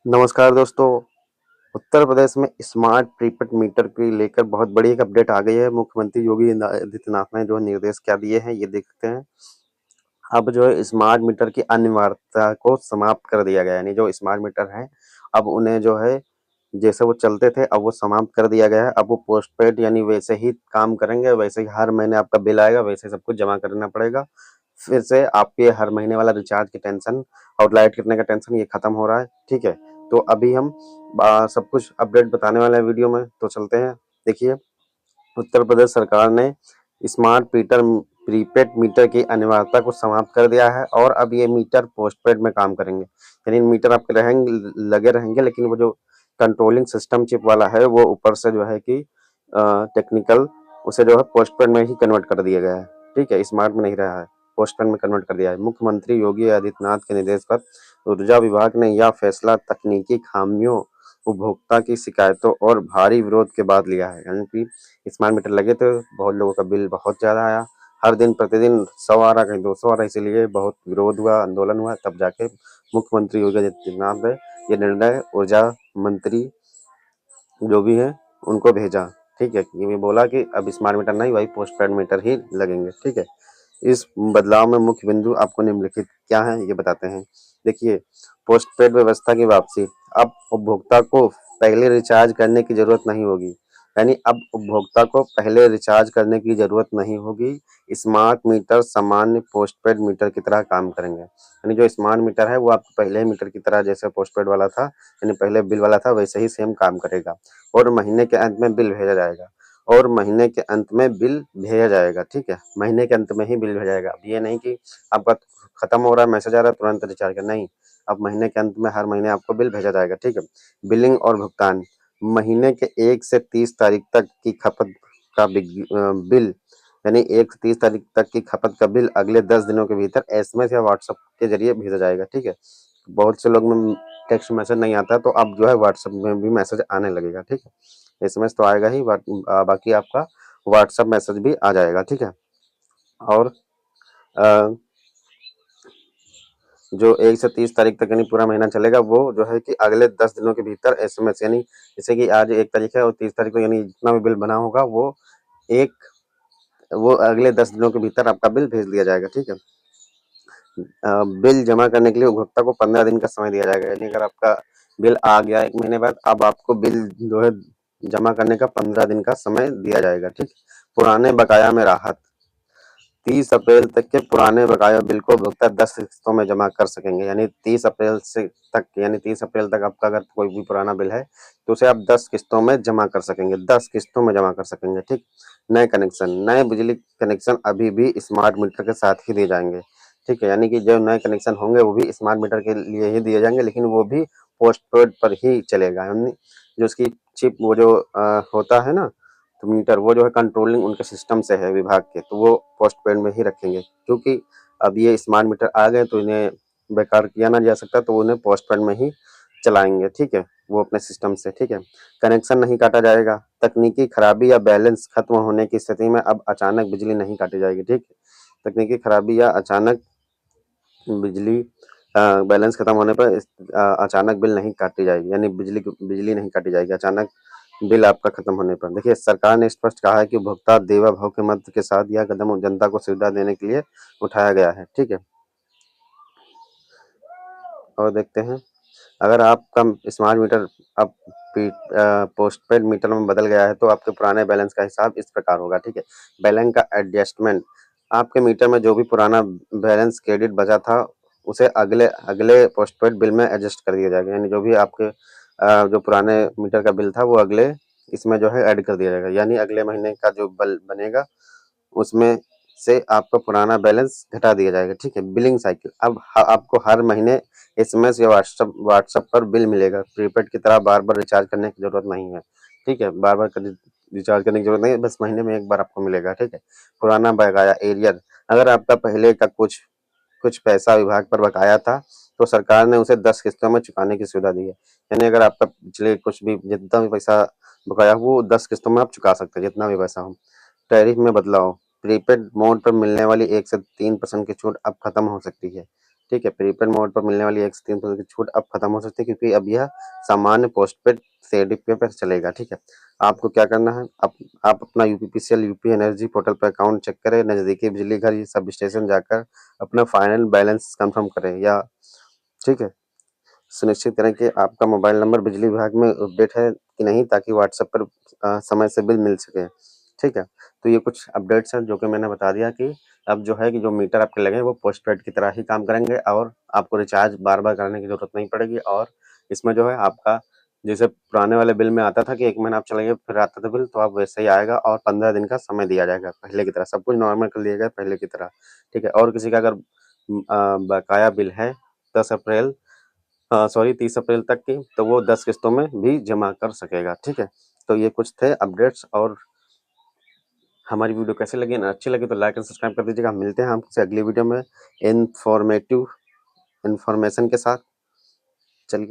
नमस्कार दोस्तों। उत्तर प्रदेश में स्मार्ट प्रीपेड मीटर को लेकर बहुत बड़ी एक अपडेट आ गई है। मुख्यमंत्री योगी आदित्यनाथ ने जो निर्देश क्या दिए हैं ये देखते हैं। अब जो है स्मार्ट मीटर की अनिवार्यता को समाप्त कर दिया गया है। यानी जो स्मार्ट मीटर हैं अब उन्हें जो है जैसे वो चलते थे अब वो समाप्त कर दिया गया है। अब वो पोस्टपेड यानी वैसे ही काम करेंगे, वैसे ही हर महीने आपका बिल आएगा, वैसे ही सब कुछ जमा करना पड़ेगा। फिर से आपके हर महीने वाला रिचार्ज की टेंशन और लाइट कटने का टेंशन ये खत्म हो रहा है। ठीक है, तो अभी हम सब कुछ अपडेट बताने वाले हैं वीडियो में, तो चलते हैं। देखिए, उत्तर प्रदेश सरकार ने स्मार्ट प्रीपेड मीटर की अनिवार्यता को समाप्त कर दिया है और अब ये मीटर पोस्टपेड में काम करेंगे। यानी मीटर आपके लगे रहेंगे, लेकिन वो जो कंट्रोलिंग सिस्टम चिप वाला है वो ऊपर से जो है कि टेक्निकल उसे जो है पोस्टपेड में ही कन्वर्ट कर दिया गया है। ठीक है, स्मार्ट में नहीं रहा है, पोस्टपेड में कन्वर्ट कर दिया है। मुख्यमंत्री योगी आदित्यनाथ के निर्देश पर ऊर्जा विभाग ने यह फैसला तकनीकी खामियों, उपभोक्ता की शिकायतों और भारी विरोध के बाद लिया है। यानी कि स्मार्ट मीटर लगे थे, बहुत लोगों का बिल बहुत ज़्यादा आया, हर दिन प्रतिदिन 100 आ रहा, कहीं 200 आ रहा, इसीलिए बहुत विरोध हुआ, आंदोलन हुआ, तब जाके मुख्यमंत्री योगी आदित्यनाथ ने ये निर्णय ऊर्जा मंत्री जो भी है उनको भेजा। ठीक है, ये बोला कि अब स्मार्ट मीटर नहीं भाई, पोस्टपेड मीटर ही लगेंगे। ठीक है, इस बदलाव में मुख्य बिंदु आपको निम्नलिखित क्या है ये बताते हैं। देखिए, पोस्टपेड व्यवस्था की वापसी। अब उपभोक्ता को पहले रिचार्ज करने की जरूरत नहीं होगी। यानी अब उपभोक्ता को पहले रिचार्ज करने की जरूरत नहीं होगी। स्मार्ट मीटर सामान्य पोस्टपेड मीटर की तरह काम करेंगे। यानी जो स्मार्ट मीटर है वो आपको पहले मीटर की तरह, जैसे पोस्टपेड वाला था यानी पहले बिल वाला था, वैसे ही सेम काम करेगा और महीने के अंत में बिल भेजा जाएगा। ठीक है, महीने के अंत में ही बिल भेजा जाएगा। अब ये नहीं कि आपका खत्म हो रहा है, मैसेज आ रहा है तुरंत रिचार्ज करना, नहीं, अब महीने के अंत में हर महीने आपको बिल भेजा जाएगा। ठीक है, बिलिंग और भुगतान। महीने के 1 से 30 तारीख तक की खपत का बिल, यानी 1 से 30 तारीख तक की खपत का बिल अगले 10 दिनों के भीतर एसएमएस या व्हाट्सएप के जरिए भेजा जाएगा। ठीक है, बहुत से लोग में टेक्स्ट मैसेज नहीं आता, तो अब जो है व्हाट्सएप में भी मैसेज आने लगेगा। ठीक है, एसएमएस तो आएगा ही, बाकी आपका व्हाट्सएप मैसेज भी आ जाएगा। ठीक है, और अ, जो 1 से 30 तारीख तक यानी पूरा महीना चलेगा, वो जो है कि अगले 10 दिनों के भीतर एसएमएस, यानी जैसे कि आज 1 तारीख है और 30 तारीख को यानी जितना भी बिल बना होगा एक वो अगले 10 दिनों के भीतर आपका बिल भेज दिया जाएगा। ठीक है, बिल जमा करने के लिए उपभोक्ता को 15 दिन का समय दिया जाएगा। यानी अगर आपका बिल आ गया 1 महीने बाद, अब आपको बिल जो है जमा करने का 15 दिन का समय दिया जाएगा। ठीक, पुराने बकाया में राहत। 30 अप्रैल तक के पुराने बकाया बिल को उपभोक्ता 10 किस्तों में जमा कर सकेंगे। यानी 30 अप्रैल से तक, यानी 30 अप्रैल तक आपका अगर कोई भी पुराना बिल है तो उसे आप 10 किस्तों में जमा कर सकेंगे, 10 किस्तों में जमा कर सकेंगे। ठीक, नए कनेक्शन। नए बिजली कनेक्शन अभी भी स्मार्ट मीटर के साथ ही दिए जाएंगे। ठीक है, यानी कि जो नए कनेक्शन होंगे वो भी स्मार्ट मीटर के लिए ही दिए जाएंगे, लेकिन वो भी पोस्टपेड पर ही चलेगा। यानी जो उसकी चिप वो जो होता है ना, तो मीटर वो जो है कंट्रोलिंग उनके सिस्टम से है विभाग के, तो वो पोस्टपेड में ही रखेंगे। क्योंकि अब ये स्मार्ट मीटर आ गए तो इन्हें बेकार किया ना जा सकता, तो उन्हें पोस्टपेड में ही चलाएंगे। ठीक है, वो अपने सिस्टम से। ठीक है, कनेक्शन नहीं काटा जाएगा। तकनीकी खराबी या बैलेंस खत्म होने की स्थिति में अब अचानक बिजली नहीं काटी जाएगी। ठीक है, तकनीकी खराबी या अचानक बिजली बैलेंस खत्म होने पर अचानक बिल नहीं काटी जाएगी, यानी बिजली नहीं काटी जाएगी अचानक बिल आपका खत्म होने पर। देखिए, सरकार ने स्पष्ट कहा है कि उपभोक्ता देवा भाव के मध्य के साथ यह कदम जनता को सुविधा देने के लिए उठाया गया है। ठीक है, और देखते हैं, अगर आपका स्मार्ट मीटर अब पोस्टपेड मीटर में बदल गया है तो आपके पुराने बैलेंस का हिसाब इस प्रकार होगा। ठीक है, बैलेंस का एडजस्टमेंट। आपके मीटर में जो भी पुराना बैलेंस क्रेडिट बचा था उसे अगले अगले पोस्टपेड बिल में एडजस्ट कर दिया जाएगा। यानी जो भी आपके जो पुराने मीटर का बिल था वो अगले इसमें जो है ऐड कर दिया जाएगा। यानी अगले महीने का जो बिल बनेगा उसमें से आपका पुराना बैलेंस घटा दिया जाएगा। ठीक है, बिलिंग साइकिल। अब आपको हर महीने एसएमएस या व्हाट्सएप पर बिल मिलेगा। प्रीपेड की तरह बार बार रिचार्ज करने की जरूरत नहीं है। ठीक है, बार बार रिचार्ज करने की जरूरत नहीं है, बस महीने में एक बार आपको मिलेगा। ठीक है, पुराना बकाया एरियर। अगर आपका पहले का कुछ कुछ पैसा विभाग पर बकाया था तो सरकार ने उसे 10 किस्तों में चुकाने की सुविधा दी है। यानी अगर आपका पिछले कुछ भी जितना भी पैसा बकाया वो 10 किस्तों में आप चुका सकते हैं, जितना भी पैसा हो। टैरिफ में बदलाव। प्रीपेड मोड पर मिलने वाली 1 से 3% की छूट अब खत्म हो सकती है। ठीक है। प्रीपेड मोड पर मिलने वाली 1 से 3% की छूट अब खत्म हो सकती है, क्योंकि अब यह सामान्य पोस्टपेड सीडीपी पर चलेगा। ठीक है। आपको क्या करना है, आप अपना यूपीपीसीएल यूपी एनर्जी पोर्टल पर अकाउंट चेक करें, नजदीकी बिजली घर सब स्टेशन जाकर अपना फाइनल बैलेंस कंफर्म करें, या ठीक है, सुनिश्चित करें कि आपका मोबाइल नंबर बिजली विभाग में अपडेट है कि नहीं, ताकि व्हाट्सएप पर समय से बिल मिल सके। ठीक है। तो ये कुछ अपडेट्स हैं जो कि मैंने बता दिया कि अब जो है कि जो मीटर आपके लगे हैं वो पोस्टपेड की तरह ही काम करेंगे, और आपको रिचार्ज बार-बार करने की ज़रूरत नहीं पड़ेगी। और इसमें जो है आपका, जैसे पुराने वाले बिल में आता था कि 1 महीना आप चलाइए फिर आता था बिल, तो अब वैसे ही आएगा और 15 दिन का समय दिया जाएगा पहले की तरह। सब कुछ नॉर्मल कर दिया गया पहले की तरह। ठीक है। और किसी का अगर बकाया बिल है 10 अप्रैल सॉरी 30 अप्रैल तक की, तो वो 10 किस्तों में भी जमा कर सकेगा। ठीक है। तो ये कुछ थे अपडेट्स, और हमारी वीडियो कैसी लगी, ना अच्छी लगी तो लाइक एंड सब्सक्राइब कर दीजिएगा। मिलते हैं आपसे अगली वीडियो में इन्फॉर्मेटिव इन्फॉर्मेशन के साथ। चलिए।